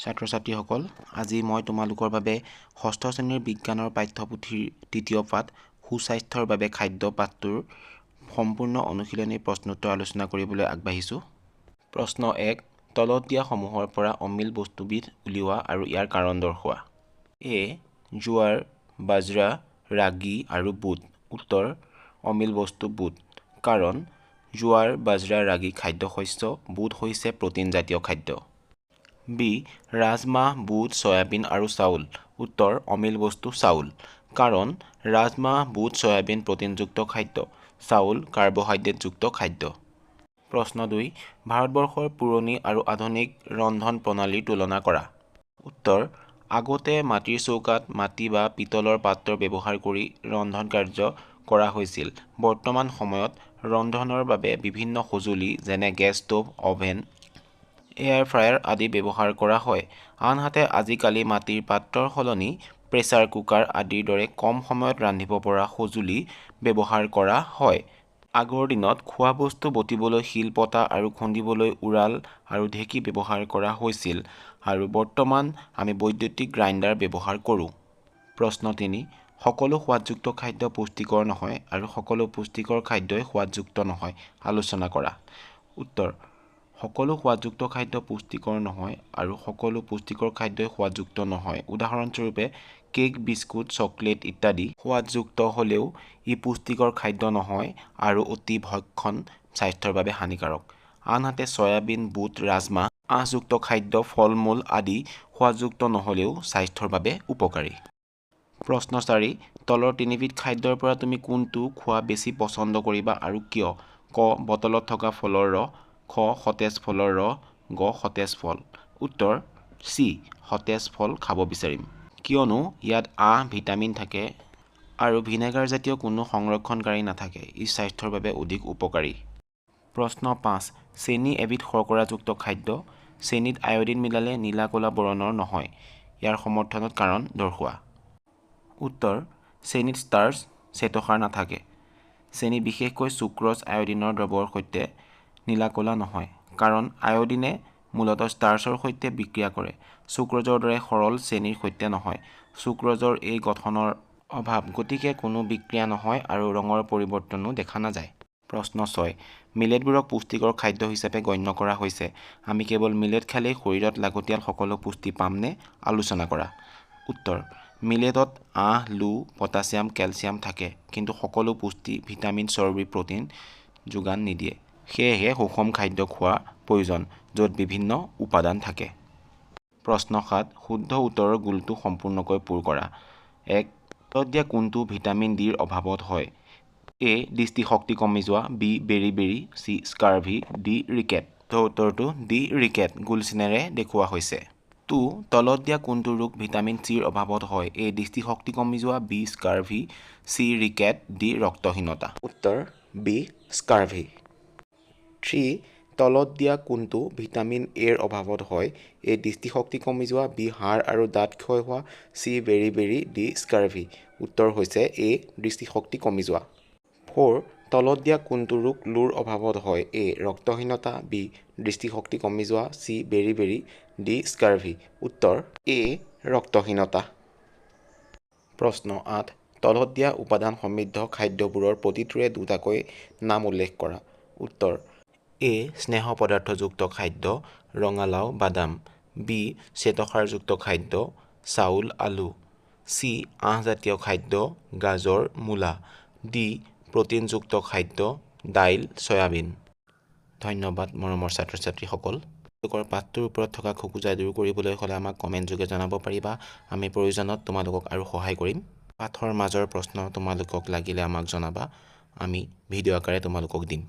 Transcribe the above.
ছাত্ৰ-ছাত্ৰীসকল আজি মই তোমালোকৰ বাবে ষষ্ঠ শ্ৰেণীৰ বিজ্ঞানৰ পাঠ্যপুথিৰ তৃতীয় পাঠ সুস্বাস্থ্যৰ বাবে খাদ্য পাঠটোৰ সম্পূৰ্ণ অনুশীলনী প্ৰশ্নোত্তৰ আলোচনা কৰিবলৈ আগবাঢ়িছোঁ। প্ৰশ্ন 1 তলত দিয়া সমূহৰ পৰা অমিল বস্তুবিধ উলিওৱা আৰু ইয়াৰ কাৰণ দৰ্শোৱা। এ জোৱাৰ, বাজৰা, ৰাগী আৰু বুট। উত্তৰ অমিল বস্তু বুট। কাৰণ জোৱাৰ, বাজৰা, ৰাগী খাদ্যশস্য, বুট হৈছে প্ৰটিনজাতীয় খাদ্য। বি ৰাজমাহ, বুট, সয়াবিন আৰু চাউল। উত্তৰ অমিল বস্তু চাউল। কাৰণ ৰাজমাহ, বুট, সয়াবিন প্ৰটিনযুক্ত খাদ্য, চাউল কাৰ্বহাইড্ৰেটযুক্ত খাদ্য। প্ৰশ্ন 2 ভাৰতবৰ্ষৰ পুৰণি আৰু আধুনিক ৰন্ধন প্ৰণালীৰ তুলনা কৰা। উত্তৰ আগতে মাটিৰ চৌকাত মাটি বা পিতলৰ পাত্ৰ ব্যৱহাৰ কৰি ৰন্ধন কাৰ্য কৰা হৈছিল। বৰ্তমান সময়ত ৰন্ধনৰ বাবে বিভিন্ন সঁজুলি যেনে gas stove, oven, air fryer আদি ব্যৱহাৰ কৰা হয়। আনহাতে আজিকালি মাটিৰ পাত্ৰৰ সলনি প্ৰেছাৰ কুকাৰ আদিৰ দৰে কম সময়ত ৰান্ধিব পৰা সঁজুলি ব্যৱহাৰ কৰা হয়। আগৰ দিনত খোৱা বস্তু বটিবলৈ শিলপতা আৰু খুন্দিবলৈ উৰাল আৰু ঢেঁকী ব্যৱহাৰ কৰা হৈছিল আৰু বৰ্তমান আমি বৈদ্যুতিক গ্ৰাইণ্ডাৰ ব্যৱহাৰ কৰোঁ। প্ৰশ্ন 3 সকলো সোৱাদযুক্ত খাদ্য পুষ্টিকৰ নহয় আৰু সকলো পুষ্টিকৰ খাদ্যই সোৱাদযুক্ত নহয়। আলোচনা কৰা। উত্তৰ সকলো সোৱাদযুক্ত খাদ্য পুষ্টিকৰ নহয় আৰু সকলো পুষ্টিকৰ খাদ্যই সোৱাদযুক্ত নহয়। উদাহৰণস্বৰূপে কেক, বিস্কুট, চকলেট ইত্যাদি সোৱাদযুক্ত হ'লেও ই পুষ্টিকৰ খাদ্য নহয় আৰু অতি ভক্ষণ স্বাস্থ্যৰ বাবে হানিকাৰক। আনহাতে সয়াবিন, বুট, ৰাজমাহ, আঁহযুক্ত খাদ্য, ফল-মূল আদি সোৱাদযুক্ত নহ'লেও স্বাস্থ্যৰ বাবে উপকাৰী। প্ৰশ্ন 4 তলৰ তিনিবিধ খাদ্যৰ পৰা তুমি কোনটো খোৱা বেছি পছন্দ কৰিবা আৰু কিয়? ক বটলত থকা ফলৰ ৰস, খ সতেজ ফলৰ ৰস, গ সতেজ ফল। উত্তৰ চি সতেজ ফল খাব বিচাৰিম। কিয়নো ইয়াত আঁহ, ভিটামিন থাকে আৰু ভিনেগাৰ জাতীয় কোনো সংৰক্ষণকাৰী নাথাকে। ই স্বাস্থ্যৰ বাবে অধিক উপকাৰী। প্ৰশ্ন 5 চেনি এবিধ শৰ্কৰাযুক্ত খাদ্য। চেনিত আয়ডিন মিলালে নীলা-ক'লা বৰণৰ নহয়। ইয়াৰ সমৰ্থনত কাৰণ দৰ্শোৱা। উত্তৰ চেনিত ষ্টাৰ্চ, শ্বেতসাৰ নাথাকে। চেনি বিশেষকৈ চুক্ৰজ আয়ডিনৰ দ্ৰৱৰ সৈতে নীলা-ক'লা নহয়। কাৰণ আয়ডিনে মূলতঃ ষ্টাৰ্চৰ সৈতে বিক্ৰিয়া কৰে, চুক্ৰজৰ দৰে সৰল চেনিৰ সৈতে নহয়। চুক্ৰজৰ এই গঠনৰ অভাৱ, গতিকে কোনো বিক্ৰিয়া নহয় আৰু ৰঙৰ পৰিৱৰ্তনো দেখা নাযায়। প্ৰশ্ন 6 মিলেটবোৰক পুষ্টিকৰ খাদ্য হিচাপে গণ্য কৰা হৈছে। আমি কেৱল মিলেট খালেই শৰীৰত লাগতিয়াল সকলো পুষ্টি পামনে? আলোচনা কৰা। উত্তৰ মিলেটত আঁহ, লো, পটাছিয়াম, কেলছিয়াম থাকে, কিন্তু সকলো পুষ্টি, ভিটামিন, চৰ্বি, প্ৰটিন যোগান নিদিয়ে। সেয়েহে সুষম খাদ্য খোৱা প্ৰয়োজন য'ত বিভিন্ন উপাদান থাকে। প্ৰশ্ন 7 শুদ্ধ উত্তৰৰ গোলটো সম্পূৰ্ণকৈ পূৰ কৰা। 1 তলত দিয়া কোনটো ভিটামিন ডিৰ অভাৱত হয়? এ দৃষ্টিশক্তি কমি যোৱা, B beriberi, C scurvy, D rickets. উত্তৰটো ডি ৰিকেট গোল চিনেৰে দেখুওৱা হৈছে। 2 তলত দিয়া কোনটো ৰোগ ভিটামিন চিৰ অভাৱত হয়? এ দৃষ্টিশক্তি কমি যোৱা, B scurvy, C rickets, D ৰক্তহীনতা। উত্তৰ বি স্কাৰ্ভি। 3 তলত দিয়া কোনটো ভিটামিন এৰ অভাৱত হয়? এ দৃষ্টিশক্তি কমি যোৱা, বি হাড় আৰু দাঁত ক্ষয় হোৱা, চি বেৰি-বেৰি, ডি স্কাৰ্ভি। উত্তৰ হৈছে এ দৃষ্টিশক্তি কমি যোৱা। 4 তলত দিয়া কোনটো ৰোগ লোৰ অভাৱত হয়? এ ৰক্তহীনতা, বি দৃষ্টিশক্তি কমি যোৱা, চি বেৰি-বেৰি, ডি স্কাৰ্ভি। উত্তৰ এ ৰক্তহীনতা। প্ৰশ্ন 8 তলত দিয়া উপাদান সমৃদ্ধ খাদ্যবোৰৰ প্ৰতিটোৰে দুটাকৈ নাম উল্লেখ কৰা। উত্তৰ এ স্নেহ পদাৰ্থযুক্ত খাদ্য, ৰঙালাও, বাদাম, বি শ্বেতসাৰযুক্ত খাদ্য, চাউল, আলু, চি আঁহজাতীয় খাদ্য, গাজৰ, মূলা, ডি প্ৰটিনযুক্ত খাদ্য, দাইল, সয়াবিন। ধন্যবাদ মৰমৰ ছাত্ৰ-ছাত্ৰীসকল। তোমালোকৰ পাঠটোৰ ওপৰত থকা খোকোজা দূৰ কৰিবলৈ হ'লে আমাক কমেণ্ট যোগে জনাব পাৰিবা। আমি প্ৰয়োজনত তোমালোকক আৰু সহায় কৰিম। পাঠৰ মাজৰ প্ৰশ্ন তোমালোকক লাগিলে আমাক জনাবা। আমি ভিডিঅ' আকাৰে তোমালোকক দিম।